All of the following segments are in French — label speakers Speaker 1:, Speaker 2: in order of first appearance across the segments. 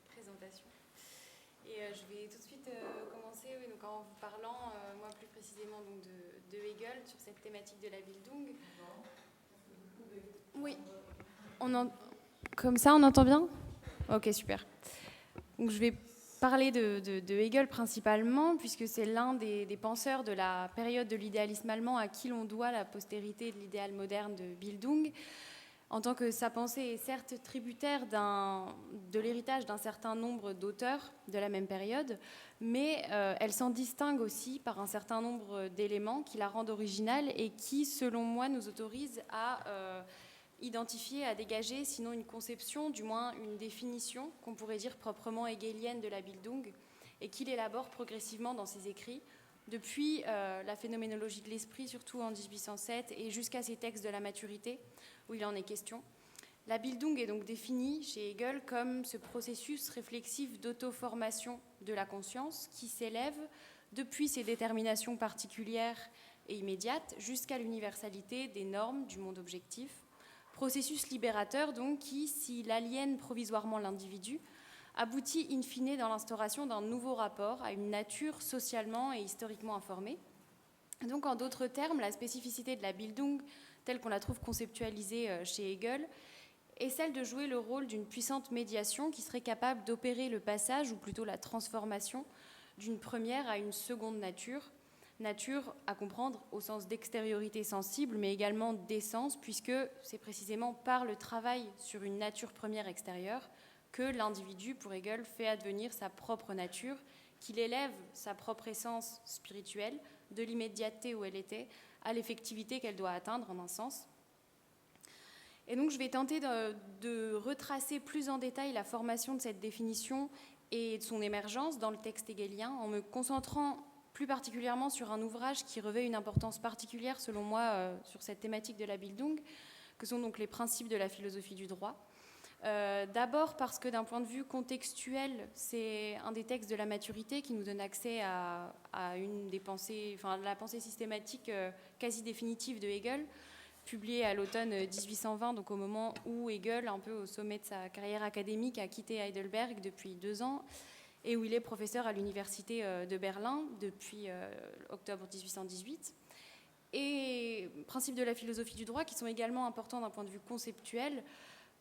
Speaker 1: présentation. Et je vais tout de suite commencer donc en vous parlant, moi plus précisément donc, de Hegel sur cette thématique de la Bildung. Oui, comme ça on entend bien ? Ok, super. Donc je vais parler de Hegel principalement, puisque c'est l'un des penseurs de la période de l'idéalisme allemand à qui l'on doit la postérité de l'idéal moderne de Bildung, en tant que sa pensée est certes tributaire de l'héritage d'un certain nombre d'auteurs de la même période, mais elle s'en distingue aussi par un certain nombre d'éléments qui la rendent originale et qui, selon moi, nous autorisent à identifier, à dégager, sinon une conception, du moins une définition, qu'on pourrait dire proprement hegelienne de la Bildung, et qu'il élabore progressivement dans ses écrits, depuis la phénoménologie de l'esprit, surtout en 1807, et jusqu'à ses textes de la maturité, où il en est question. La Bildung est donc définie chez Hegel comme ce processus réflexif d'auto-formation de la conscience qui s'élève depuis ses déterminations particulières et immédiates jusqu'à l'universalité des normes du monde objectif. Processus libérateur donc qui, s'il aliène provisoirement l'individu, aboutit in fine dans l'instauration d'un nouveau rapport à une nature socialement et historiquement informée. Donc en d'autres termes, la spécificité de la Bildung, telle qu'on la trouve conceptualisée chez Hegel, est celle de jouer le rôle d'une puissante médiation qui serait capable d'opérer le passage, ou plutôt la transformation, d'une première à une seconde nature, nature à comprendre au sens d'extériorité sensible, mais également d'essence, puisque c'est précisément par le travail sur une nature première extérieure que l'individu, pour Hegel, fait advenir sa propre nature, qu'il élève sa propre essence spirituelle de l'immédiateté où elle était à l'effectivité qu'elle doit atteindre, en un sens. Et donc je vais tenter de retracer plus en détail la formation de cette définition et de son émergence dans le texte hegelien, en me concentrant plus particulièrement sur un ouvrage qui revêt une importance particulière, selon moi, sur cette thématique de la Bildung, que sont donc les principes de la philosophie du droit. D'abord parce que d'un point de vue contextuel, c'est un des textes de la maturité qui nous donne accès à une des pensées, enfin la pensée systématique quasi définitive de Hegel, publiée à l'automne 1820, donc au moment où Hegel, un peu au sommet de sa carrière académique, a quitté Heidelberg depuis 2 ans et où il est professeur à l'université de Berlin depuis octobre 1818. Et principes de la philosophie du droit qui sont également importants d'un point de vue conceptuel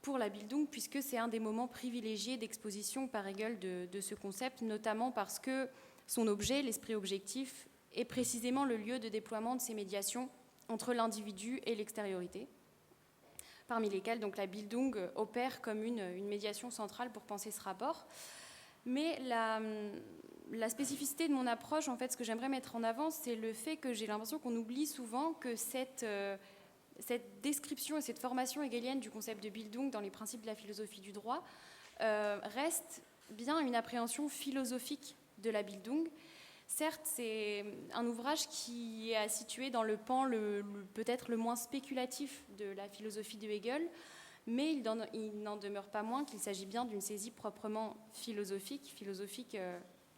Speaker 1: pour la Bildung, puisque c'est un des moments privilégiés d'exposition par Hegel de ce concept, notamment parce que son objet, l'esprit objectif, est précisément le lieu de déploiement de ces médiations entre l'individu et l'extériorité, parmi lesquelles donc, la Bildung opère comme une médiation centrale pour penser ce rapport. Mais la spécificité de mon approche, en fait, ce que j'aimerais mettre en avant, c'est le fait que j'ai l'impression qu'on oublie souvent que cette description et cette formation hegelienne du concept de Bildung dans les principes de la philosophie du droit reste bien une appréhension philosophique de la Bildung. Certes, c'est un ouvrage qui est à situer dans le pan peut-être le moins spéculatif de la philosophie de Hegel, mais il n'en demeure pas moins qu'il s'agit bien d'une saisie proprement philosophique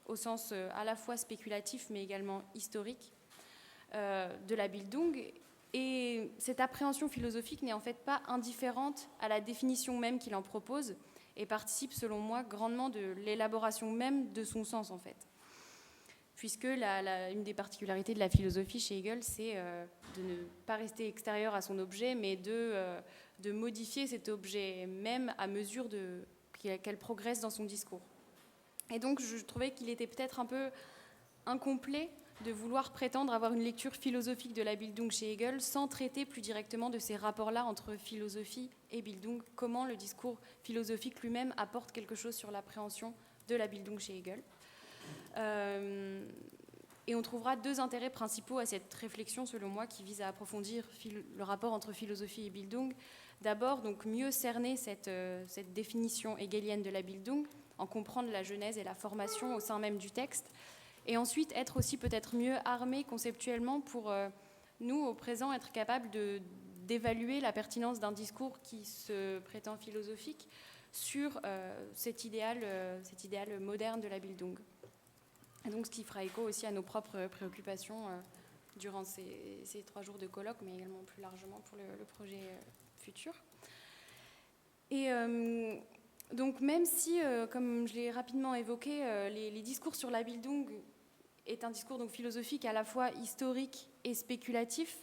Speaker 1: au sens à la fois spéculatif mais également historique de la Bildung. Et cette appréhension philosophique n'est en fait pas indifférente à la définition même qu'il en propose et participe, selon moi, grandement de l'élaboration même de son sens, en fait. Puisque une des particularités de la philosophie chez Hegel, c'est de ne pas rester extérieur à son objet, mais de modifier cet objet même à mesure qu'elle progresse dans son discours. Et donc, je trouvais qu'il était peut-être un peu incomplet de vouloir prétendre avoir une lecture philosophique de la Bildung chez Hegel sans traiter plus directement de ces rapports-là entre philosophie et Bildung, comment le discours philosophique lui-même apporte quelque chose sur l'appréhension de la Bildung chez Hegel. Et on trouvera 2 intérêts principaux à cette réflexion, selon moi, qui vise à approfondir le rapport entre philosophie et Bildung. D'abord, donc, mieux cerner cette définition hegelienne de la Bildung, en comprendre la genèse et la formation au sein même du texte, et ensuite être aussi peut-être mieux armé conceptuellement pour nous, au présent, être capable d'évaluer la pertinence d'un discours qui se prétend philosophique sur cet idéal moderne de la Bildung. Et donc ce qui fera écho aussi à nos propres préoccupations durant ces 3 jours de colloque, mais également plus largement pour le projet futur. Et Donc même si, comme je l'ai rapidement évoqué, les discours sur la Bildung est un discours donc philosophique à la fois historique et spéculatif,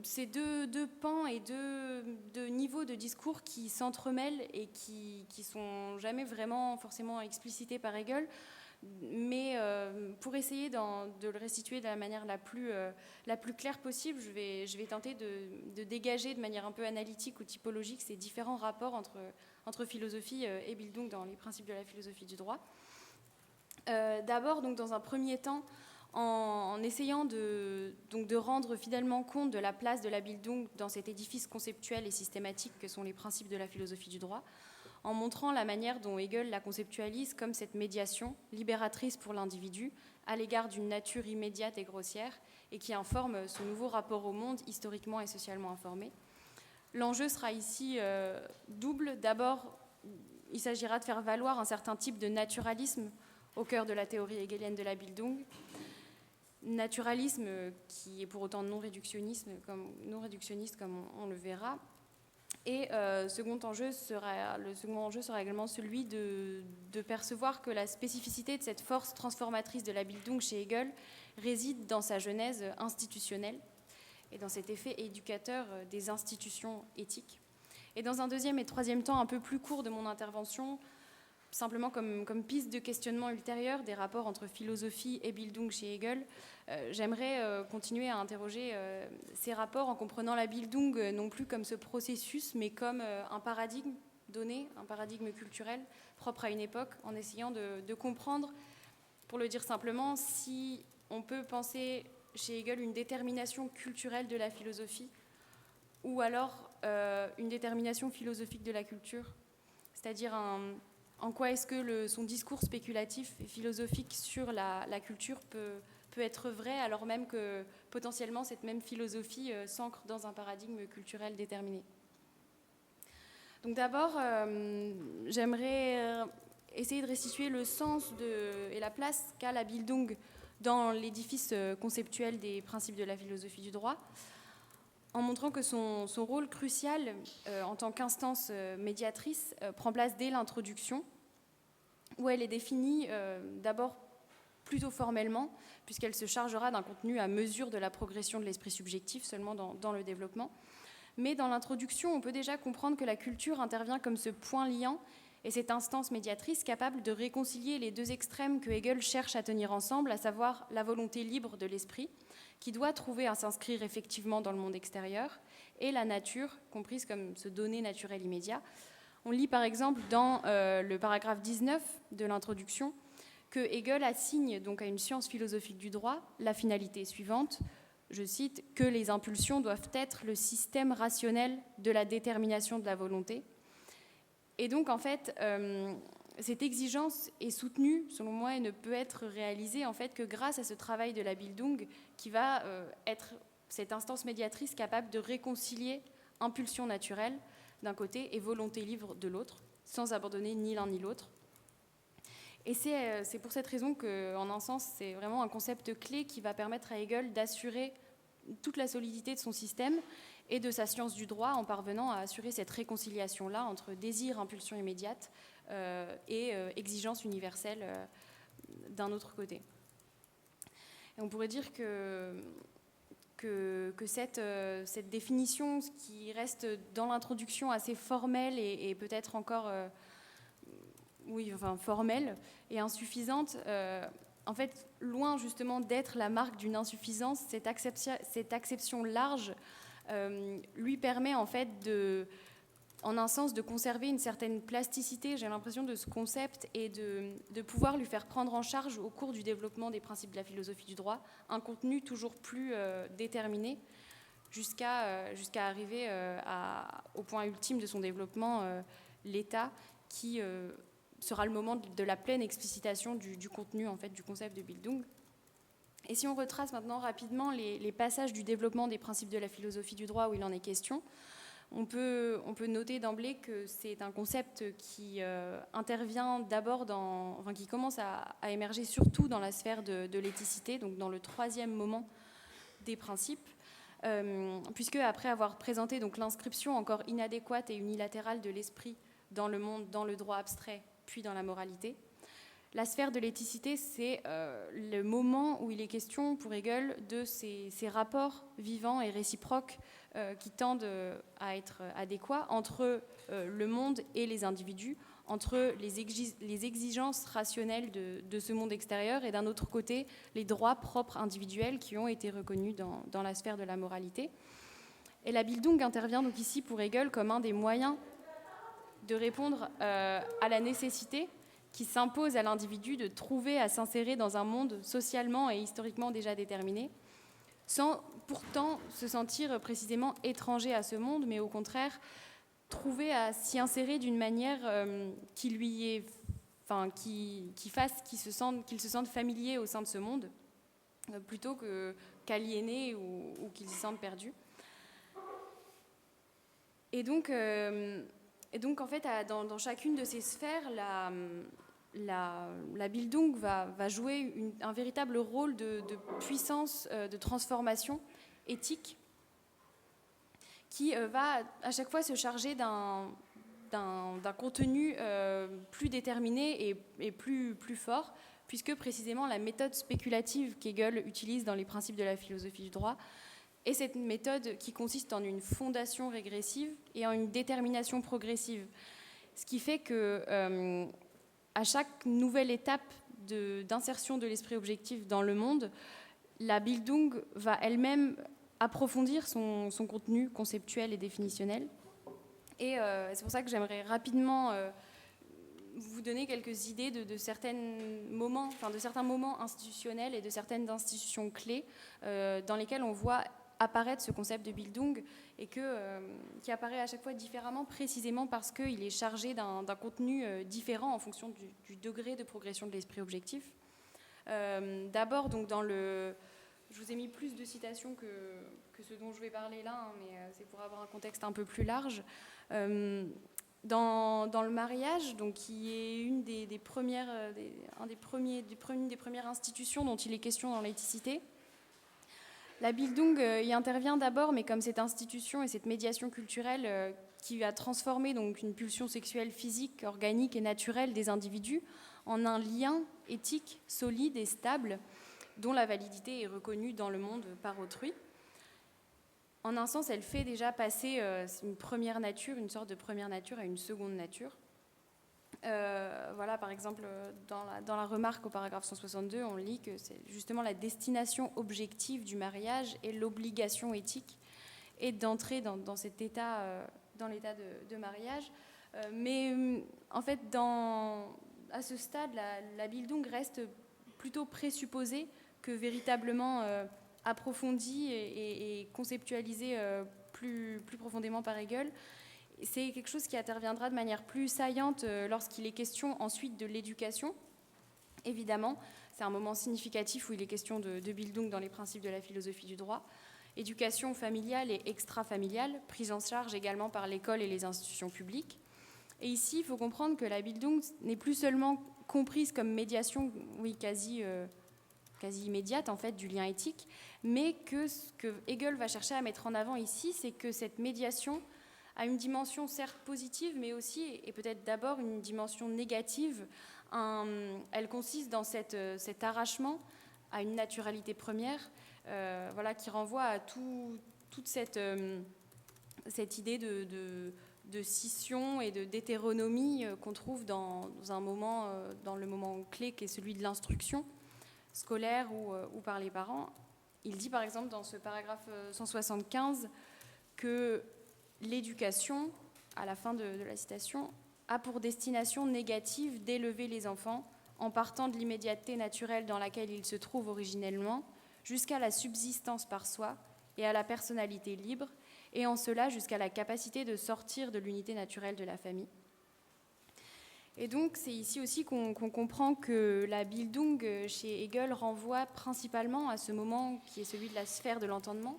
Speaker 1: c'est deux pans et deux niveaux de discours qui s'entremêlent et qui sont jamais vraiment forcément explicités par Hegel, mais pour essayer de le restituer de la manière la plus claire possible, je vais tenter de dégager de manière un peu analytique ou typologique ces différents rapports entre philosophie et Bildung dans les principes de la philosophie du droit. D'abord, donc, dans un premier temps, en essayant de rendre fidèlement compte de la place de la Bildung dans cet édifice conceptuel et systématique que sont les principes de la philosophie du droit, en montrant la manière dont Hegel la conceptualise comme cette médiation libératrice pour l'individu à l'égard d'une nature immédiate et grossière et qui informe ce nouveau rapport au monde historiquement et socialement informé. L'enjeu sera ici double. D'abord, il s'agira de faire valoir un certain type de naturalisme au cœur de la théorie hegelienne de la Bildung. Naturalisme qui est pour autant non réductionniste comme on le verra. Et le second enjeu sera également celui de percevoir que la spécificité de cette force transformatrice de la Bildung chez Hegel réside dans sa genèse institutionnelle et dans cet effet éducateur des institutions éthiques. Et dans un deuxième et troisième temps un peu plus court de mon intervention, simplement comme piste de questionnement ultérieur des rapports entre philosophie et Bildung chez Hegel, j'aimerais continuer à interroger ces rapports en comprenant la Bildung non plus comme ce processus, mais comme un paradigme donné, un paradigme culturel propre à une époque, en essayant de comprendre, pour le dire simplement, si on peut penser chez Hegel une détermination culturelle de la philosophie ou alors une détermination philosophique de la culture, c'est-à-dire en quoi est-ce que son discours spéculatif et philosophique sur la culture peut être vrai, alors même que potentiellement cette même philosophie s'ancre dans un paradigme culturel déterminé. Donc d'abord, j'aimerais essayer de restituer le sens et la place qu'a la Bildung dans l'édifice conceptuel des principes de la philosophie du droit, en montrant que son rôle crucial en tant qu'instance médiatrice prend place dès l'introduction, où elle est définie d'abord plutôt formellement, puisqu'elle se chargera d'un contenu à mesure de la progression de l'esprit subjectif seulement dans le développement. Mais dans l'introduction, on peut déjà comprendre que la culture intervient comme ce point liant et cette instance médiatrice capable de réconcilier les deux extrêmes que Hegel cherche à tenir ensemble, à savoir la volonté libre de l'esprit, qui doit trouver à s'inscrire effectivement dans le monde extérieur, et la nature, comprise comme ce donné naturel immédiat. On lit par exemple dans le paragraphe 19 de l'introduction que Hegel assigne donc à une science philosophique du droit la finalité suivante, je cite, que les impulsions doivent être le système rationnel de la détermination de la volonté. Et donc en fait, cette exigence est soutenue, selon moi, et ne peut être réalisée en fait que grâce à ce travail de la Bildung qui va être cette instance médiatrice capable de réconcilier impulsion naturelle d'un côté et volonté libre de l'autre, sans abandonner ni l'un ni l'autre. Et c'est pour cette raison qu'en un sens, c'est vraiment un concept clé qui va permettre à Hegel d'assurer toute la solidité de son système et de sa science du droit en parvenant à assurer cette réconciliation-là entre désir, impulsion immédiate et exigence universelle d'un autre côté. Et on pourrait dire que cette définition, ce qui reste dans l'introduction assez formelle et peut-être encore formelle et insuffisante, en fait, loin justement d'être la marque d'une insuffisance, cette acception large lui permet en fait en un sens, de conserver une certaine plasticité, j'ai l'impression, de ce concept et de pouvoir lui faire prendre en charge au cours du développement des principes de la philosophie du droit un contenu toujours plus déterminé jusqu'à arriver au point ultime de son développement, l'état qui sera le moment de la pleine explicitation du contenu en fait, du concept de Bildung. Et si on retrace maintenant rapidement les passages du développement des principes de la philosophie du droit où il en est question, on peut noter d'emblée que c'est un concept qui intervient d'abord qui commence à émerger surtout dans la sphère de l'éthicité, donc dans le troisième moment des principes, puisque après avoir présenté donc l'inscription encore inadéquate et unilatérale de l'esprit dans le monde, dans le droit abstrait, puis dans la moralité. La sphère de l'éthicité, c'est le moment où il est question, pour Hegel, de ces rapports vivants et réciproques qui tendent à être adéquats entre le monde et les individus, entre les exigences rationnelles de ce monde extérieur et d'un autre côté, les droits propres individuels qui ont été reconnus dans la sphère de la moralité. Et la Bildung intervient donc ici pour Hegel comme un des moyens de répondre à la nécessité qui s'impose à l'individu de trouver à s'insérer dans un monde socialement et historiquement déjà déterminé, sans pourtant se sentir précisément étranger à ce monde, mais au contraire trouver à s'y insérer d'une manière qui lui est, enfin, qui fasse qu'il se sente familier au sein de ce monde, plutôt qu'aliéné ou qu'il se sente perdu. Et donc en fait, dans chacune de ces sphères, la Bildung va jouer un véritable rôle de puissance, de transformation éthique, qui va à chaque fois se charger d'un contenu plus déterminé et plus fort, puisque précisément la méthode spéculative qu'Hegel utilise dans les principes de la philosophie du droit est cette méthode qui consiste en une fondation régressive et en une détermination progressive. Ce qui fait que à chaque nouvelle étape d'insertion de l'esprit objectif dans le monde, la Bildung va elle-même approfondir son contenu conceptuel et définitionnel. Et c'est pour ça que j'aimerais rapidement vous donner quelques idées de certains moments institutionnels et de certaines institutions clés dans lesquelles on voit apparaître ce concept de Bildung et qui apparaît à chaque fois différemment, précisément parce qu'il est chargé d'un contenu différent en fonction du degré de progression de l'esprit objectif. D'abord, donc je vous ai mis plus de citations que ce dont je vais parler là, hein, mais c'est pour avoir un contexte un peu plus large. Dans le mariage, donc, qui est une des premières institutions dont il est question dans l'éthicité, la Bildung y intervient d'abord, mais comme cette institution et cette médiation culturelle qui a transformé donc une pulsion sexuelle physique, organique et naturelle des individus en un lien éthique solide et stable dont la validité est reconnue dans le monde par autrui. En un sens, elle fait déjà passer une première nature, une sorte de première nature à une seconde nature. Voilà, par exemple, dans la remarque au paragraphe 162, on lit que c'est justement la destination objective du mariage et l'obligation éthique et d'entrer dans cet état, dans l'état de mariage. Mais en fait, à ce stade, la Bildung reste plutôt présupposée que véritablement approfondie et conceptualisée plus profondément par Hegel. C'est quelque chose qui interviendra de manière plus saillante lorsqu'il est question ensuite de l'éducation. Évidemment, c'est un moment significatif où il est question de Bildung dans les principes de la philosophie du droit. Éducation familiale et extra-familiale, prise en charge également par l'école et les institutions publiques. Et ici, il faut comprendre que la Bildung n'est plus seulement comprise comme médiation, oui, quasi immédiate en fait, du lien éthique, mais que ce que Hegel va chercher à mettre en avant ici, c'est que cette médiation a une dimension certes positive, mais aussi, et peut-être d'abord, une dimension négative. Elle consiste dans cet arrachement à une naturalité première, voilà, qui renvoie à toute cette idée de scission et d'hétéronomie qu'on trouve dans le moment clé qui est celui de l'instruction scolaire ou par les parents. Il dit par exemple dans ce paragraphe 175 que l'éducation, à la fin de la citation, a pour destination négative d'élever les enfants en partant de l'immédiateté naturelle dans laquelle ils se trouvent originellement jusqu'à la subsistance par soi et à la personnalité libre, et en cela jusqu'à la capacité de sortir de l'unité naturelle de la famille. Et donc c'est ici aussi qu'on comprend que la Bildung chez Hegel renvoie principalement à ce moment qui est celui de la sphère de l'entendement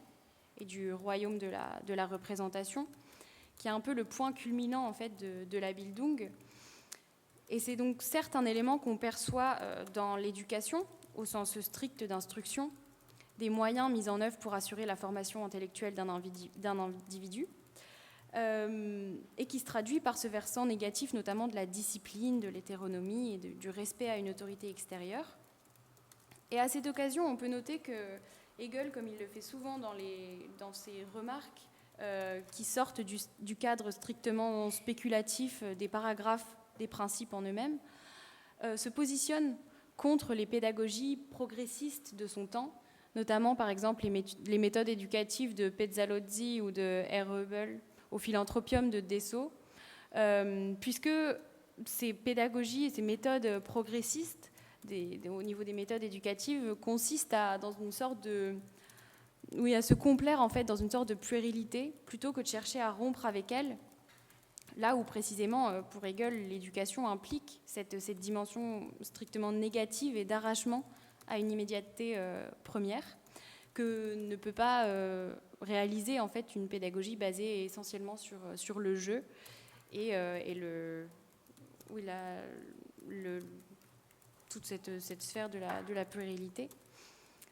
Speaker 1: et du royaume de la représentation, qui est un peu le point culminant en fait de la Bildung. Et c'est donc certes un élément qu'on perçoit dans l'éducation, au sens strict d'instruction, des moyens mis en œuvre pour assurer la formation intellectuelle d'un individu. et qui se traduit par ce versant négatif, notamment de la discipline, de l'hétéronomie et du respect à une autorité extérieure. Et à cette occasion, on peut noter que Hegel, comme il le fait souvent dans ses remarques, qui sortent du cadre strictement spéculatif des paragraphes, des principes en eux-mêmes, se positionne contre les pédagogies progressistes de son temps, notamment par exemple les méthodes éducatives de Pestalozzi ou de R. Hubel, au Philanthropium de Dessau, puisque ces pédagogies et ces méthodes progressistes au niveau des méthodes éducatives consistent à se complaire en fait dans une sorte de puérilité plutôt que de chercher à rompre avec elle, là où précisément pour Hegel l'éducation implique cette dimension strictement négative et d'arrachement à une immédiateté première que ne peut pas réaliser en fait une pédagogie basée essentiellement sur le jeu et toute cette sphère de la puérilité.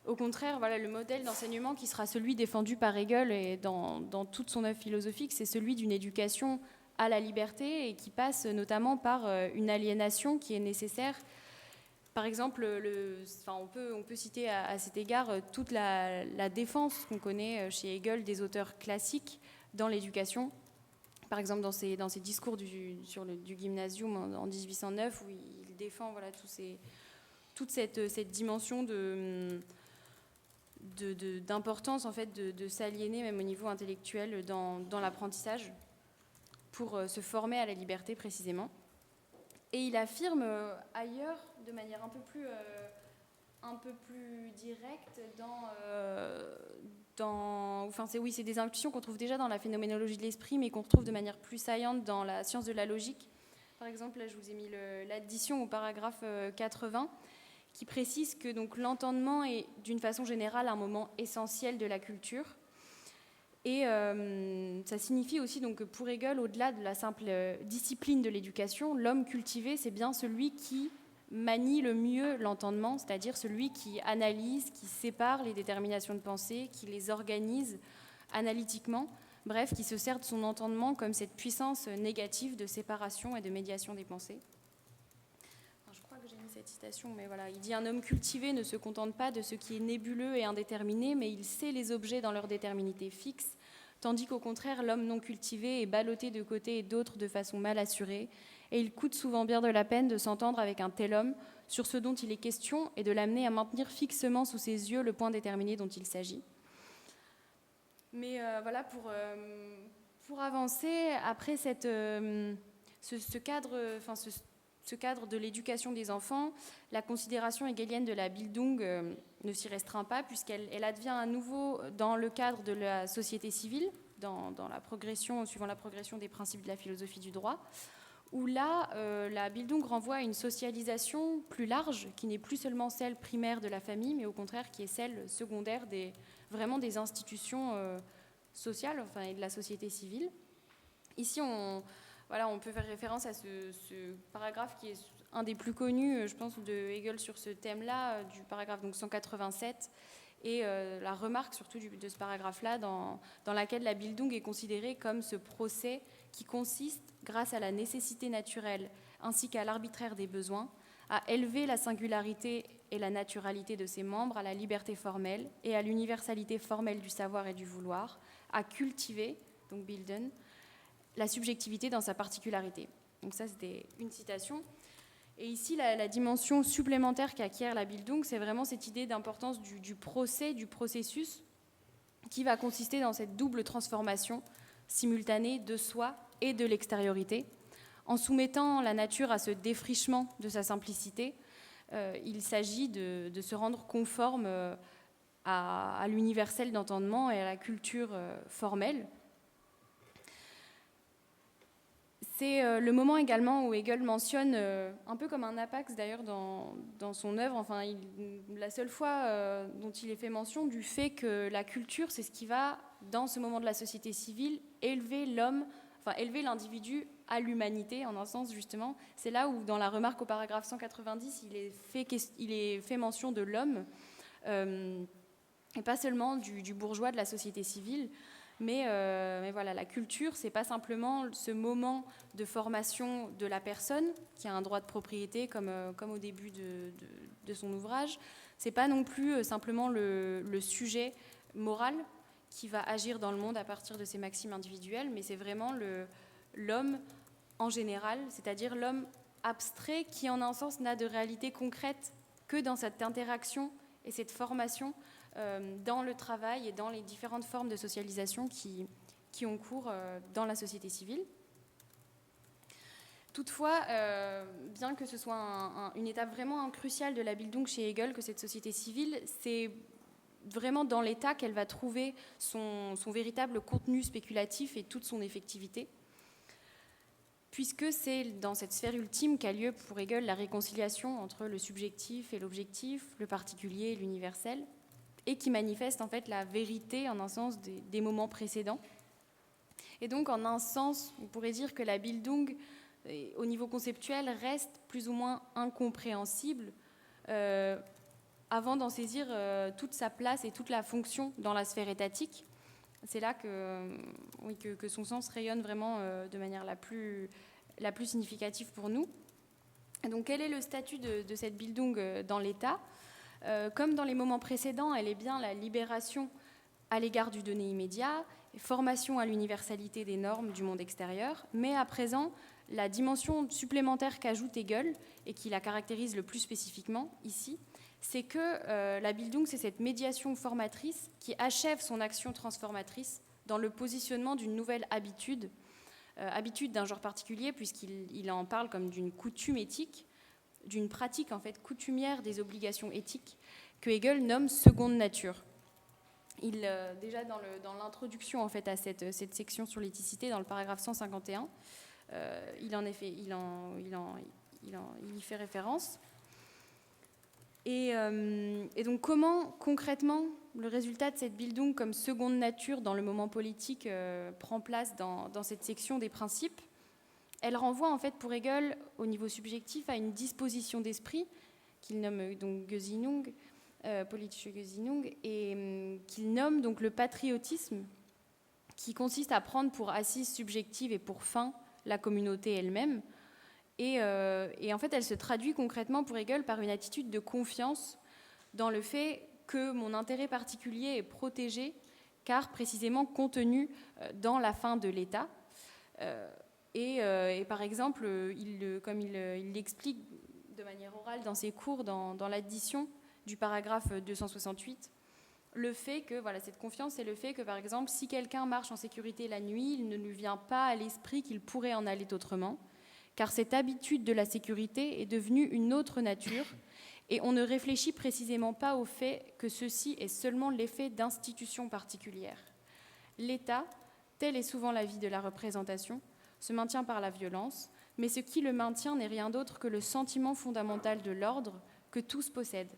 Speaker 1: Au contraire, voilà, le modèle d'enseignement qui sera celui défendu par Hegel et dans toute son œuvre philosophique, c'est celui d'une éducation à la liberté et qui passe notamment par une aliénation qui est nécessaire. Par exemple, on peut citer à cet égard toute la défense qu'on connaît chez Hegel des auteurs classiques dans l'éducation. Par exemple, dans ses discours du Gymnasium en 1809, où il défend voilà, toute cette dimension d'importance en fait, de s'aliéner même au niveau intellectuel dans l'apprentissage pour se former à la liberté précisément. Et il affirme ailleurs, de manière un peu plus directe, c'est des intuitions qu'on trouve déjà dans la phénoménologie de l'esprit, mais qu'on retrouve de manière plus saillante dans la science de la logique. Par exemple, là, je vous ai mis l'addition au paragraphe 80, qui précise que donc, l'entendement est, d'une façon générale, un moment essentiel de la culture. Et ça signifie aussi donc, que pour Hegel, au-delà de la simple discipline de l'éducation, l'homme cultivé, c'est bien celui qui manie le mieux l'entendement, c'est-à-dire celui qui analyse, qui sépare les déterminations de pensée, qui les organise analytiquement, bref, qui se sert de son entendement comme cette puissance négative de séparation et de médiation des pensées. Je crois que j'ai mis cette citation, mais voilà, il dit « Un homme cultivé ne se contente pas de ce qui est nébuleux et indéterminé, mais il sait les objets dans leur déterminité fixe, tandis qu'au contraire, l'homme non cultivé est ballotté de côté et d'autre de façon mal assurée, et il coûte souvent bien de la peine de s'entendre avec un tel homme sur ce dont il est question et de l'amener à maintenir fixement sous ses yeux le point déterminé dont il s'agit. » Mais voilà, pour avancer, après ce cadre de l'éducation des enfants, la considération hegelienne de la Bildung ne s'y restreint pas, puisqu'elle advient à nouveau dans le cadre de la société civile, suivant la progression des principes de la philosophie du droit, où là, la Bildung renvoie à une socialisation plus large, qui n'est plus seulement celle primaire de la famille, mais au contraire qui est celle secondaire vraiment des institutions sociales et de la société civile. Ici, on peut faire référence à ce paragraphe qui est un des plus connus, je pense, de Hegel sur ce thème-là, du paragraphe donc 187, et la remarque surtout de ce paragraphe-là dans laquelle la Bildung est considérée comme ce procès qui consiste, grâce à la nécessité naturelle ainsi qu'à l'arbitraire des besoins, à élever la singularité et la naturalité de ses membres à la liberté formelle et à l'universalité formelle du savoir et du vouloir, à cultiver, donc bilden, la subjectivité dans sa particularité. Donc ça, c'était une citation. Et ici, la dimension supplémentaire qu'acquiert la Bildung, c'est vraiment cette idée d'importance du processus, qui va consister dans cette double transformation simultanée de soi et de l'extériorité. En soumettant la nature à ce défrichement de sa simplicité, il s'agit de se rendre conforme à l'universel d'entendement et à la culture formelle. C'est le moment également où Hegel mentionne, un peu comme un apax d'ailleurs dans son œuvre, la seule fois dont il est fait mention du fait que la culture, c'est ce qui va, dans ce moment de la société civile, élever l'individu à l'humanité, en un sens justement. C'est là où, dans la remarque au paragraphe 190, il est fait mention de l'homme, et pas seulement du bourgeois de la société civile, Mais voilà, la culture, c'est pas simplement ce moment de formation de la personne qui a un droit de propriété comme au début de son ouvrage. C'est pas non plus simplement le sujet moral qui va agir dans le monde à partir de ses maximes individuelles, mais c'est vraiment l'homme en général, c'est-à-dire l'homme abstrait qui, en un sens, n'a de réalité concrète que dans cette interaction et cette formation dans le travail et dans les différentes formes de socialisation qui ont cours dans la société civile. Toutefois, bien que ce soit une étape vraiment cruciale de la Bildung chez Hegel, que cette société civile, c'est vraiment dans l'État qu'elle va trouver son véritable contenu spéculatif et toute son effectivité, puisque c'est dans cette sphère ultime qu'a lieu pour Hegel la réconciliation entre le subjectif et l'objectif, le particulier et l'universel, et qui manifeste en fait la vérité en un sens des moments précédents. Et donc en un sens, on pourrait dire que la Bildung, au niveau conceptuel, reste plus ou moins incompréhensible avant d'en saisir toute sa place et toute la fonction dans la sphère étatique. C'est là que son sens rayonne vraiment de manière la plus significative pour nous. Et donc quel est le statut de cette Bildung dans l'État ? Comme dans les moments précédents, elle est bien la libération à l'égard du donné immédiat, formation à l'universalité des normes du monde extérieur, mais à présent, la dimension supplémentaire qu'ajoute Hegel, et qui la caractérise le plus spécifiquement ici, c'est que la Bildung, c'est cette médiation formatrice qui achève son action transformatrice dans le positionnement d'une nouvelle habitude d'un genre particulier, puisqu'il en parle comme d'une coutume éthique, d'une pratique en fait coutumière des obligations éthiques que Hegel nomme seconde nature. Déjà dans l'introduction en fait à cette section sur l'éthicité, dans le paragraphe 151, il y fait référence. Et donc comment concrètement le résultat de cette Bildung comme seconde nature dans le moment politique prend place dans cette section des principes ? Elle renvoie en fait pour Hegel au niveau subjectif à une disposition d'esprit qu'il nomme donc Gesinnung, politische Gesinnung, et qu'il nomme donc le patriotisme, qui consiste à prendre pour assise subjective et pour fin la communauté elle-même. Et en fait, elle se traduit concrètement pour Hegel par une attitude de confiance dans le fait que mon intérêt particulier est protégé, car précisément contenu dans la fin de l'État. Et par exemple, comme il l'explique de manière orale dans ses cours, dans l'addition du paragraphe 268, le fait que, voilà, cette confiance, c'est le fait que, par exemple, si quelqu'un marche en sécurité la nuit, il ne lui vient pas à l'esprit qu'il pourrait en aller autrement, car cette habitude de la sécurité est devenue une autre nature, et on ne réfléchit précisément pas au fait que ceci est seulement l'effet d'institutions particulières. L'État, telle est souvent la vie de la représentation, se maintient par la violence, mais ce qui le maintient n'est rien d'autre que le sentiment fondamental de l'ordre que tous possèdent.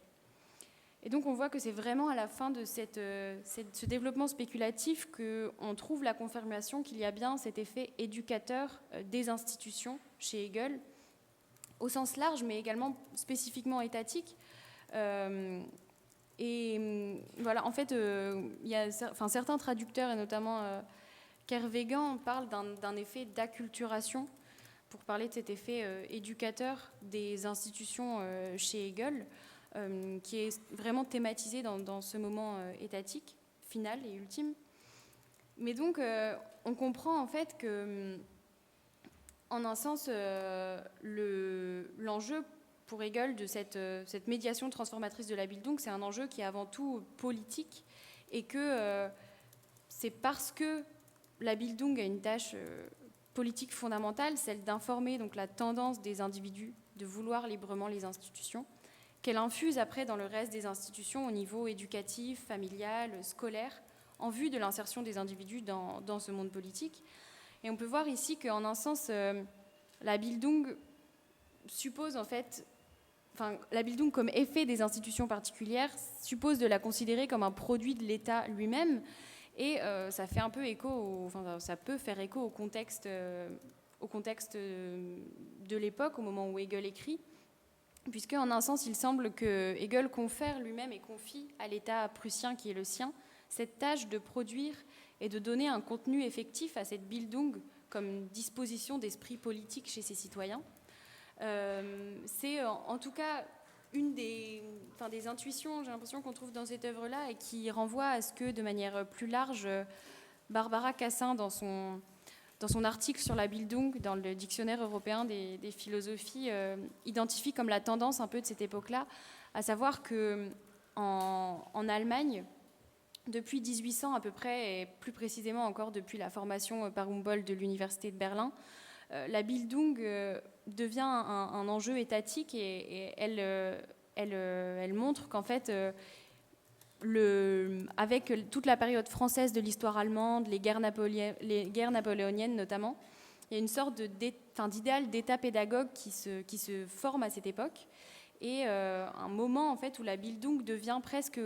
Speaker 1: Et donc on voit que c'est vraiment à la fin de ce développement spéculatif qu'on trouve la confirmation qu'il y a bien cet effet éducateur des institutions chez Hegel, au sens large, mais également spécifiquement étatique. Et voilà, en fait, certains traducteurs, et notamment Kervégan, parlent d'un effet d'acculturation pour parler de cet effet éducateur des institutions chez Hegel, qui est vraiment thématisé dans ce moment étatique, final et ultime. Mais donc, on comprend en fait que, en un sens, l'enjeu pour Hegel de cette médiation transformatrice de la Bildung, c'est un enjeu qui est avant tout politique, et que c'est parce que la Bildung a une tâche politique fondamentale, celle d'informer donc la tendance des individus de vouloir librement les institutions, qu'elle infuse après dans le reste des institutions au niveau éducatif, familial, scolaire, en vue de l'insertion des individus dans ce monde politique. Et on peut voir ici qu'en un sens, la Bildung suppose en fait, la Bildung comme effet des institutions particulières suppose de la considérer comme un produit de l'État lui-même, et ça fait un peu écho, ça peut faire écho au contexte de l'époque, au moment où Hegel écrit, puisque en un sens, il semble que Hegel confère lui-même et confie à l'État prussien qui est le sien cette tâche de produire et de donner un contenu effectif à cette Bildung comme disposition d'esprit politique chez ses citoyens. C'est en tout cas une des intuitions, j'ai l'impression, qu'on trouve dans cette œuvre-là et qui renvoie à ce que, de manière plus large, Barbara Cassin, dans son article sur la Bildung, dans le dictionnaire européen des philosophies, identifie comme la tendance un peu de cette époque-là, à savoir que en Allemagne, depuis 1800 à peu près, et plus précisément encore depuis la formation par Humboldt de l'Université de Berlin, la Bildung devient un enjeu étatique et elle montre qu'en fait, avec toute la période française de l'histoire allemande, les guerres napoléoniennes notamment, il y a une sorte d'idéal d'État pédagogue qui se forme à cette époque, et un moment en fait où la Bildung devient presque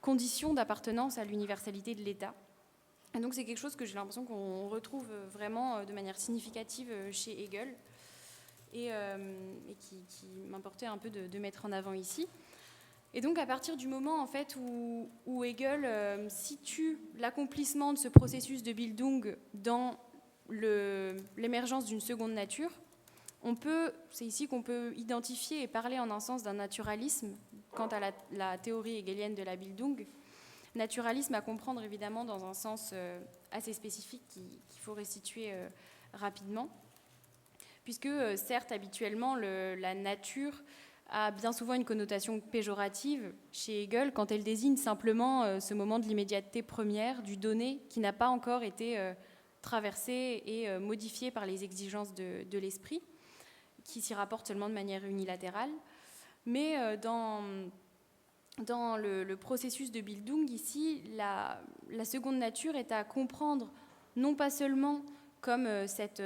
Speaker 1: condition d'appartenance à l'universalité de l'État. Et donc c'est quelque chose que j'ai l'impression qu'on retrouve vraiment de manière significative chez Hegel, et qui m'importait un peu de mettre en avant ici. Et donc à partir du moment en fait où Hegel situe l'accomplissement de ce processus de Bildung dans l'émergence d'une seconde nature, c'est ici qu'on peut identifier et parler en un sens d'un naturalisme quant à la théorie hegelienne de la Bildung. Naturalisme à comprendre évidemment dans un sens assez spécifique qu'il faut restituer rapidement, puisque certes habituellement la nature a bien souvent une connotation péjorative chez Hegel quand elle désigne simplement ce moment de l'immédiateté première du donné qui n'a pas encore été traversé et modifié par les exigences de l'esprit, qui s'y rapporte seulement de manière unilatérale. Mais dans le processus de Bildung, ici, la seconde nature est à comprendre non pas seulement comme cette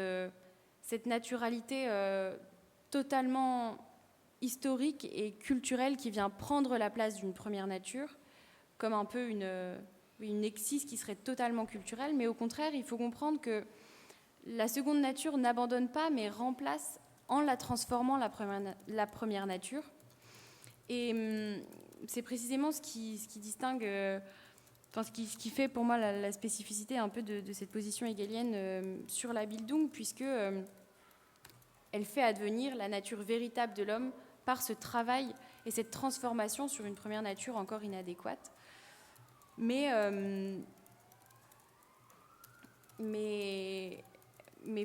Speaker 1: naturalité totalement historique et culturelle qui vient prendre la place d'une première nature, comme un peu une exis qui serait totalement culturelle, mais au contraire, il faut comprendre que la seconde nature n'abandonne pas, mais remplace en la transformant la première nature. Et c'est précisément ce qui distingue, ce qui fait pour moi la spécificité un peu de cette position hegelienne sur la Bildung, puisque elle fait advenir la nature véritable de l'homme par ce travail et cette transformation sur une première nature encore inadéquate. Mais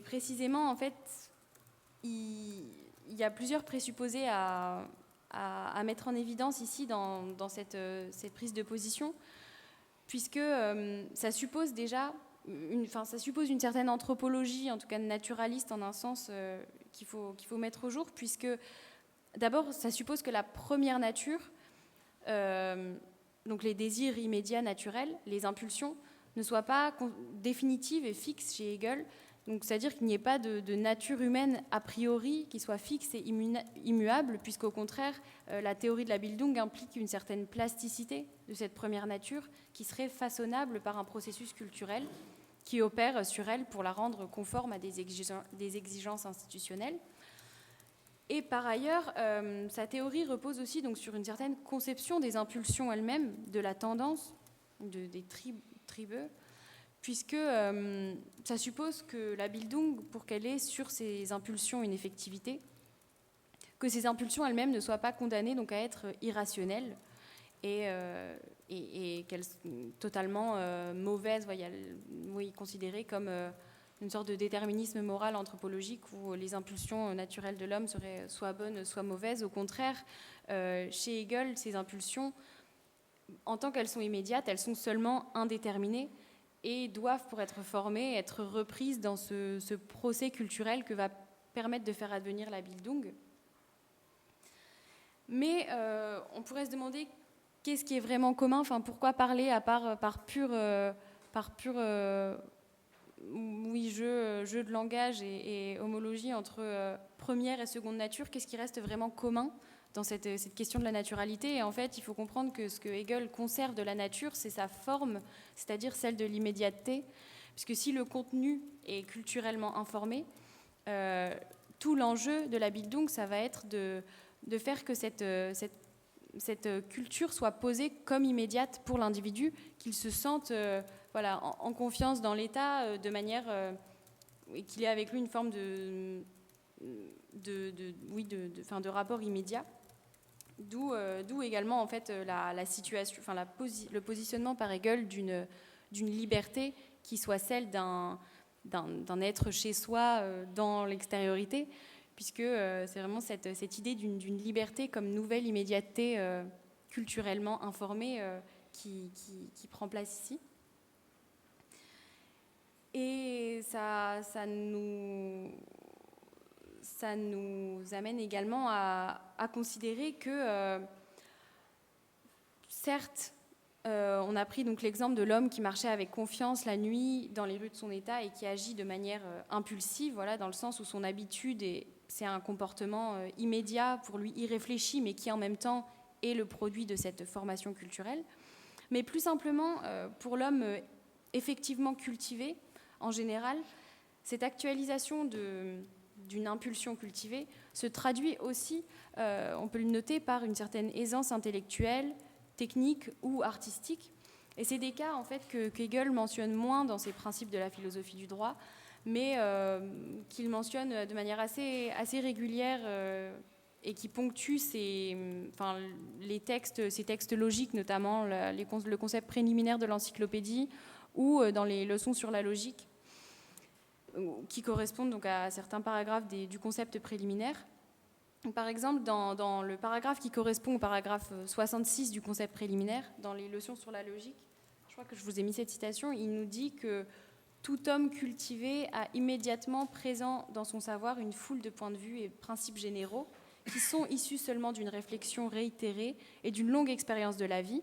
Speaker 1: précisément, en fait, il y a plusieurs présupposés à mettre en évidence ici dans cette prise de position, puisque ça suppose déjà ça suppose une certaine anthropologie, en tout cas naturaliste en un sens qu'il faut mettre au jour, puisque d'abord ça suppose que la première nature, donc les désirs immédiats naturels, les impulsions, ne soient pas définitives et fixes chez Hegel. Donc, c'est-à-dire qu'il n'y ait pas de nature humaine a priori qui soit fixe et immuable, puisqu'au contraire, la théorie de la Bildung implique une certaine plasticité de cette première nature qui serait façonnable par un processus culturel qui opère sur elle pour la rendre conforme à des exigences institutionnelles. Et par ailleurs, sa théorie repose aussi donc, sur une certaine conception des impulsions elles-mêmes, de la tendance, des tribeux, puisque ça suppose que la Bildung, pour qu'elle ait sur ses impulsions une effectivité, que ces impulsions elles-mêmes ne soient pas condamnées donc, à être irrationnelles et qu'elles sont totalement mauvaises, considérées comme une sorte de déterminisme moral anthropologique où les impulsions naturelles de l'homme seraient soit bonnes, soit mauvaises. Au contraire, chez Hegel, ces impulsions, en tant qu'elles sont immédiates, elles sont seulement indéterminées et doivent, pour être formées, être reprises dans ce procès culturel que va permettre de faire advenir la Bildung. Mais on pourrait se demander qu'est-ce qui est vraiment commun, enfin, pourquoi parler à part par pur jeu de langage et homologie entre première et seconde nature, qu'est-ce qui reste vraiment commun dans cette question de la naturalité. Et en fait, il faut comprendre que ce que Hegel conserve de la nature, c'est sa forme, c'est-à-dire celle de l'immédiateté, puisque si le contenu est culturellement informé, tout l'enjeu de la Bildung, ça va être de faire que cette culture soit posée comme immédiate pour l'individu, qu'il se sente voilà, en confiance dans l'État, de manière et qu'il ait avec lui une forme de rapport immédiat. D'où également en fait la situation, enfin le positionnement par Hegel d'une liberté qui soit celle d'un être chez soi dans l'extériorité, puisque c'est vraiment cette idée d'une liberté comme nouvelle immédiateté culturellement informée qui prend place ici. Et ça nous amène également à considérer que, certes, on a pris donc l'exemple de l'homme qui marchait avec confiance la nuit dans les rues de son État et qui agit de manière impulsive, voilà, dans le sens où son habitude, c'est un comportement immédiat, pour lui irréfléchi, mais qui en même temps est le produit de cette formation culturelle. Mais plus simplement, pour l'homme effectivement cultivé, en général, cette actualisation d'une impulsion cultivée se traduit aussi, on peut le noter, par une certaine aisance intellectuelle, technique ou artistique. Et c'est des cas en fait que Hegel mentionne moins dans ses principes de la philosophie du droit, mais qu'il mentionne de manière assez régulière et qui ponctue ces textes logiques, notamment le concept préliminaire de l'encyclopédie ou dans les leçons sur la logique, qui correspondent donc à certains paragraphes du concept préliminaire. Par exemple, dans le paragraphe qui correspond au paragraphe 66 du concept préliminaire, dans les leçons sur la logique, je crois que je vous ai mis cette citation, il nous dit que tout homme cultivé a immédiatement présent dans son savoir une foule de points de vue et principes généraux qui sont issus seulement d'une réflexion réitérée et d'une longue expérience de la vie.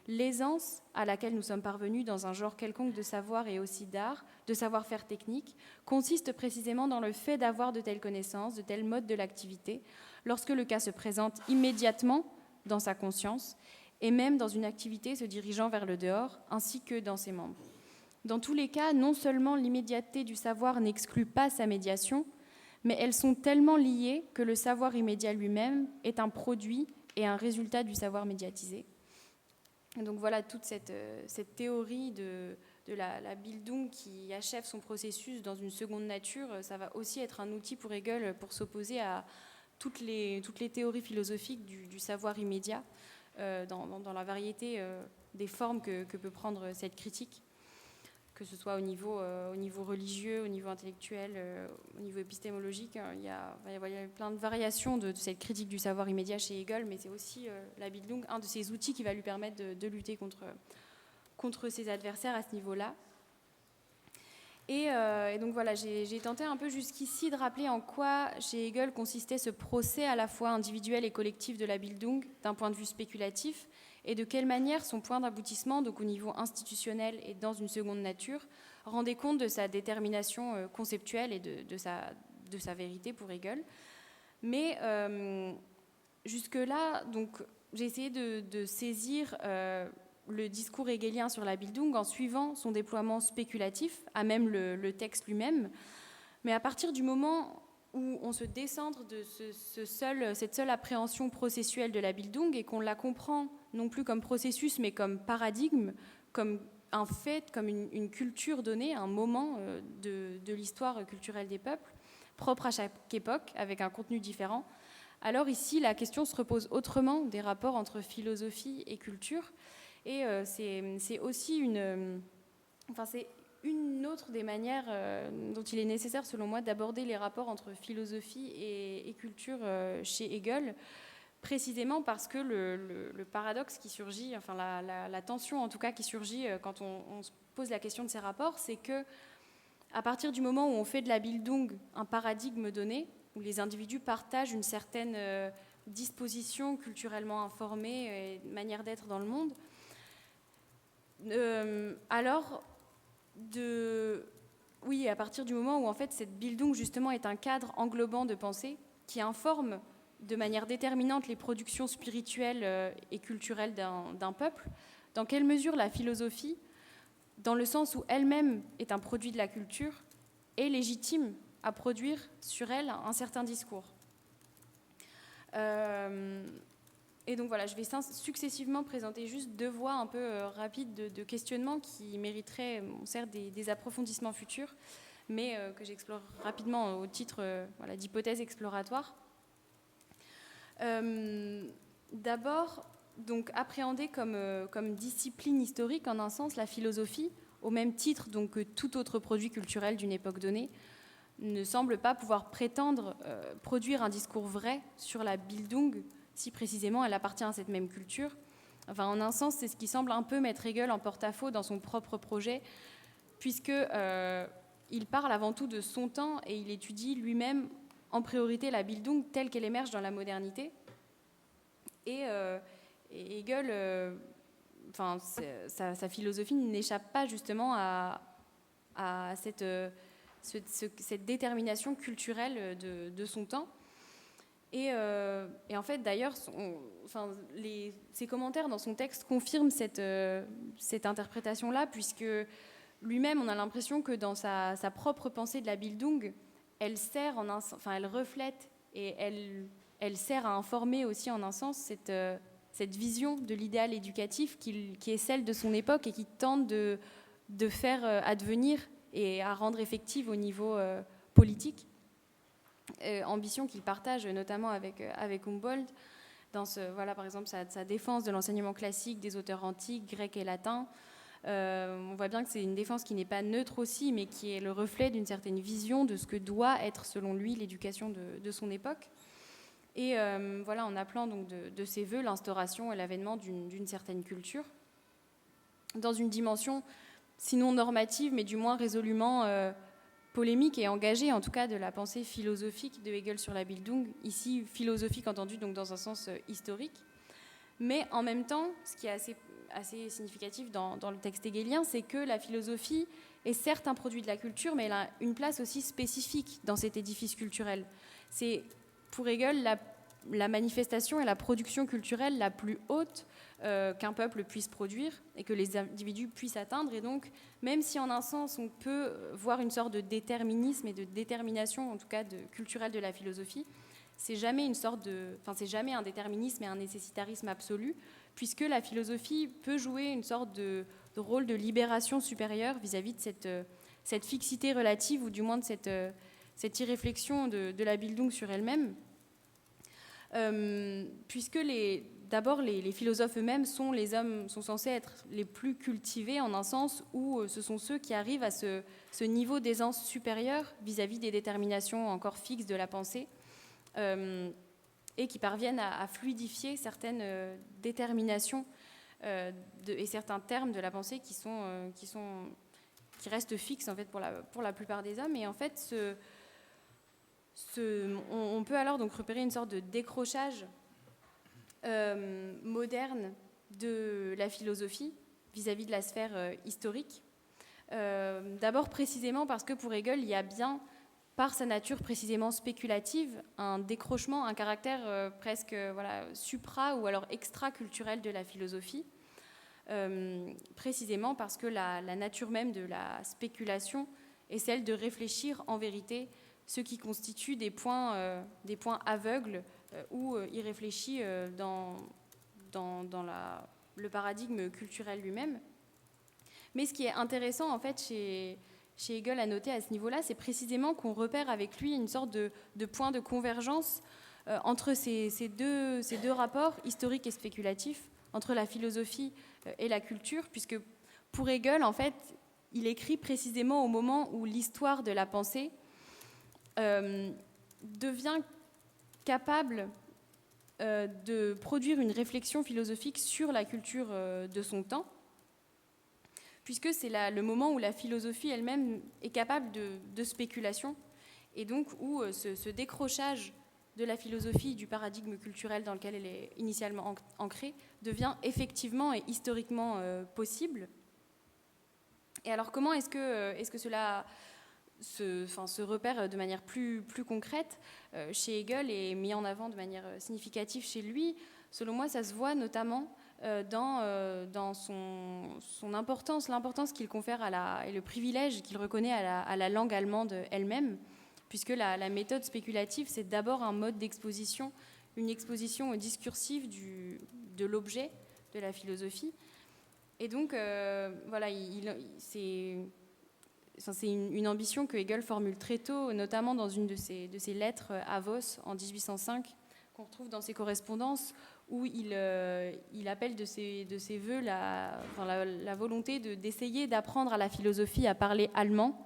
Speaker 1: L'aisance à laquelle nous sommes parvenus dans un genre quelconque de savoir et aussi d'art, de savoir-faire technique, consiste précisément dans le fait d'avoir de telles connaissances, de tels modes de l'activité, lorsque le cas se présente immédiatement dans sa conscience, et même dans une activité se dirigeant vers le dehors, ainsi que dans ses membres. Dans tous les cas, non seulement l'immédiateté du savoir n'exclut pas sa médiation, mais elles sont tellement liées que le savoir immédiat lui-même est un produit et un résultat du savoir médiatisé. Donc voilà toute cette théorie de la Bildung qui achève son processus dans une seconde nature. Ça va aussi être un outil pour Hegel pour s'opposer à toutes les théories philosophiques du savoir immédiat dans la variété des formes que peut prendre cette critique, que ce soit au niveau religieux, au niveau intellectuel, au niveau épistémologique. Il y a plein de variations de cette critique du savoir immédiat chez Hegel, mais c'est aussi la Bildung, un de ces outils qui va lui permettre de lutter contre ses adversaires à ce niveau-là. Et donc voilà, j'ai tenté un peu jusqu'ici de rappeler en quoi chez Hegel consistait ce procès à la fois individuel et collectif de la Bildung d'un point de vue spéculatif, et de quelle manière son point d'aboutissement, donc au niveau institutionnel et dans une seconde nature, rendait compte de sa détermination conceptuelle et de sa vérité pour Hegel. Mais jusque-là, donc, j'ai essayé de saisir le discours hegelien sur la Bildung en suivant son déploiement spéculatif, à même le texte lui-même. Mais à partir du moment où on se décentre de cette seule appréhension processuelle de la Bildung et qu'on la comprend non plus comme processus, mais comme paradigme, comme un fait, comme une culture donnée, un moment de l'histoire culturelle des peuples, propre à chaque époque, avec un contenu différent, alors ici, la question se repose autrement des rapports entre philosophie et culture. Et c'est aussi c'est une autre des manières dont il est nécessaire, selon moi, d'aborder les rapports entre philosophie et culture chez Hegel, précisément parce que le paradoxe qui surgit, enfin la tension en tout cas qui surgit quand on se pose la question de ces rapports, c'est que à partir du moment où on fait de la Bildung un paradigme donné, où les individus partagent une certaine disposition culturellement informée et manière d'être dans le monde, alors à partir du moment où en fait cette Bildung justement est un cadre englobant de pensée qui informe de manière déterminante les productions spirituelles et culturelles d'un peuple, dans quelle mesure la philosophie, dans le sens où elle-même est un produit de la culture, est légitime à produire sur elle un certain discours. Et donc voilà, je vais successivement présenter juste 2 voies un peu rapides de questionnement qui mériteraient, certes, des approfondissements futurs, mais que j'explore rapidement au titre voilà, d'hypothèse exploratoire. D'abord, donc appréhender comme discipline historique, en un sens, la philosophie, au même titre donc, que tout autre produit culturel d'une époque donnée, ne semble pas pouvoir prétendre produire un discours vrai sur la Bildung, si précisément elle appartient à cette même culture. Enfin, en un sens, c'est ce qui semble un peu mettre Hegel en porte-à-faux dans son propre projet, puisque il parle avant tout de son temps et il étudie lui-même en priorité la Bildung telle qu'elle émerge dans la modernité. Et Hegel, enfin, sa philosophie n'échappe pas justement à cette détermination culturelle de son temps. Et en fait, d'ailleurs, ses commentaires dans son texte confirment cette interprétation-là, puisque lui-même, on a l'impression que dans sa propre pensée de la Bildung, elle reflète et elle sert à informer aussi en un sens cette vision de l'idéal éducatif qui est celle de son époque et qui tente de faire advenir et à rendre effective au niveau politique. Ambition qu'il partage notamment avec Humboldt dans voilà, par exemple sa défense de l'enseignement classique des auteurs antiques, grecs et latins. On voit bien que c'est une défense qui n'est pas neutre aussi, mais qui est le reflet d'une certaine vision de ce que doit être, selon lui, l'éducation de son époque. Et voilà, en appelant donc de ses voeux l'instauration et l'avènement d'une certaine culture, dans une dimension sinon normative, mais du moins résolument polémique et engagée, en tout cas, de la pensée philosophique de Hegel sur la Bildung, ici philosophique entendue donc dans un sens historique. Mais en même temps, ce qui est assez significatif dans le texte hegelien, c'est que la philosophie est certes un produit de la culture, mais elle a une place aussi spécifique dans cet édifice culturel. C'est pour Hegel la manifestation et la production culturelle la plus haute qu'un peuple puisse produire et que les individus puissent atteindre. Et donc, même si en un sens on peut voir une sorte de déterminisme et de détermination, en tout cas culturelle de la philosophie, c'est jamais c'est jamais un déterminisme et un nécessitarisme absolu, puisque la philosophie peut jouer une sorte de rôle de libération supérieure vis-à-vis de cette fixité relative, ou du moins de cette irréflexion de la Bildung sur elle-même. Puisque d'abord les philosophes eux-mêmes sont censés être les plus cultivés, en un sens où ce sont ceux qui arrivent à ce niveau d'aisance supérieure vis-à-vis des déterminations encore fixes de la pensée, et qui parviennent à fluidifier certaines déterminations et certains termes de la pensée qui restent fixes en fait pour la plupart des hommes. Et en fait, on peut alors donc repérer une sorte de décrochage moderne de la philosophie vis-à-vis de la sphère historique. D'abord précisément parce que pour Hegel, il y a bien, par sa nature précisément spéculative, un décrochement, un caractère presque supra- ou alors extra-culturel de la philosophie, précisément parce que la nature même de la spéculation est celle de réfléchir en vérité ce qui constitue des points aveugles ou irréfléchis dans le paradigme culturel lui-même. Mais ce qui est intéressant en fait chez Hegel à noter à ce niveau-là, c'est précisément qu'on repère avec lui une sorte de point de convergence entre ces deux rapports, historiques et spéculatifs, entre la philosophie et la culture, puisque pour Hegel, en fait, il écrit précisément au moment où l'histoire de la pensée devient capable de produire une réflexion philosophique sur la culture de son temps, puisque c'est le moment où la philosophie elle-même est capable de spéculation, et donc où ce décrochage de la philosophie du paradigme culturel dans lequel elle est initialement ancrée devient effectivement et historiquement possible. Et alors comment est-ce que cela se repère de manière plus concrète chez Hegel et mis en avant de manière significative chez lui? Selon moi, ça se voit notamment dans son importance, l'importance qu'il confère et le privilège qu'il reconnaît à la langue allemande elle-même, puisque la méthode spéculative, c'est d'abord un mode d'exposition une exposition discursive de l'objet de la philosophie. Et donc, voilà, c'est une ambition que Hegel formule très tôt, notamment dans une de ses lettres à Voss en 1805, qu'on retrouve dans ses correspondances, où il appelle de ses voeux la volonté d'essayer d'apprendre à la philosophie à parler allemand,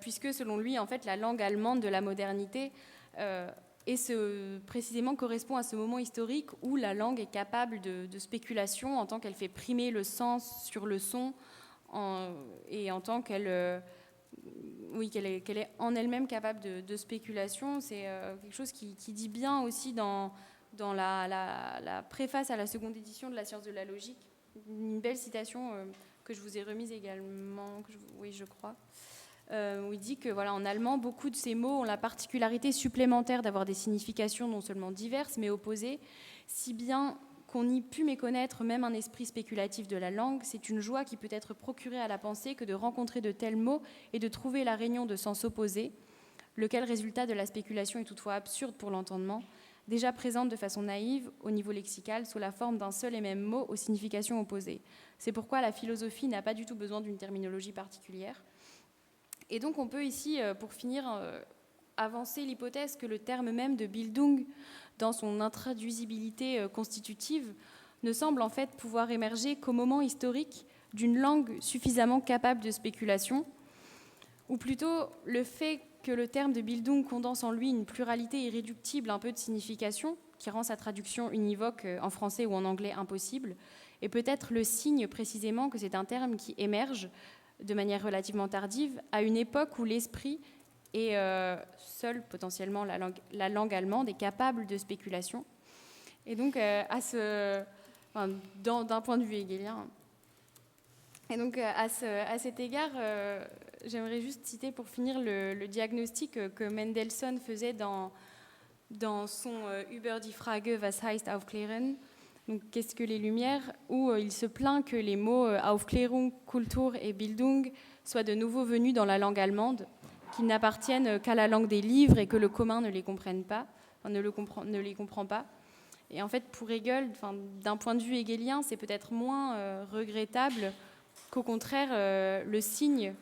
Speaker 1: puisque selon lui, en fait, la langue allemande de la modernité précisément correspond à ce moment historique où la langue est capable de spéculation en tant qu'elle fait primer le sens sur le son, et en tant qu'elle est en elle-même capable de spéculation. C'est quelque chose qui dit bien aussi dans la préface à la seconde édition de La science de la logique. Une belle citation que je vous ai remise également, oui, je crois, où il dit que, voilà, en allemand, beaucoup de ces mots ont la particularité supplémentaire d'avoir des significations non seulement diverses, mais opposées, si bien qu'on n'y pu méconnaître même un esprit spéculatif de la langue. C'est une joie qui peut être procurée à la pensée que de rencontrer de tels mots et de trouver la réunion de sens opposés, lequel résultat de la spéculation est toutefois absurde pour l'entendement, déjà présente de façon naïve au niveau lexical sous la forme d'un seul et même mot aux significations opposées. C'est pourquoi la philosophie n'a pas du tout besoin d'une terminologie particulière. Et donc on peut ici, pour finir, avancer l'hypothèse que le terme même de Bildung, dans son intraduisibilité constitutive, ne semble en fait pouvoir émerger qu'au moment historique d'une langue suffisamment capable de spéculation, ou plutôt le fait que le terme de Bildung condense en lui une pluralité irréductible un peu de signification, qui rend sa traduction univoque en français ou en anglais impossible, et peut-être le signe précisément que c'est un terme qui émerge de manière relativement tardive, à une époque où l'esprit et seule potentiellement la langue allemande est capable de spéculation. Et donc, d'un point de vue hegelien. Et donc, à cet égard, j'aimerais juste citer pour finir le diagnostic que Mendelssohn faisait dans son Über die Frage was heißt Aufklären, donc qu'est-ce que les Lumières, où il se plaint que les mots Aufklärung, Kultur et Bildung soient de nouveau venus dans la langue allemande, qu'ils n'appartiennent qu'à la langue des livres et que le commun ne les comprenne pas, ne les comprend pas. Et en fait, pour Hegel, d'un point de vue hegelien, c'est peut-être moins regrettable qu'au contraire le signe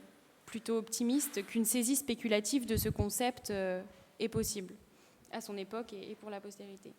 Speaker 1: plutôt optimiste qu'une saisie spéculative de ce concept est possible à son époque et pour la postérité.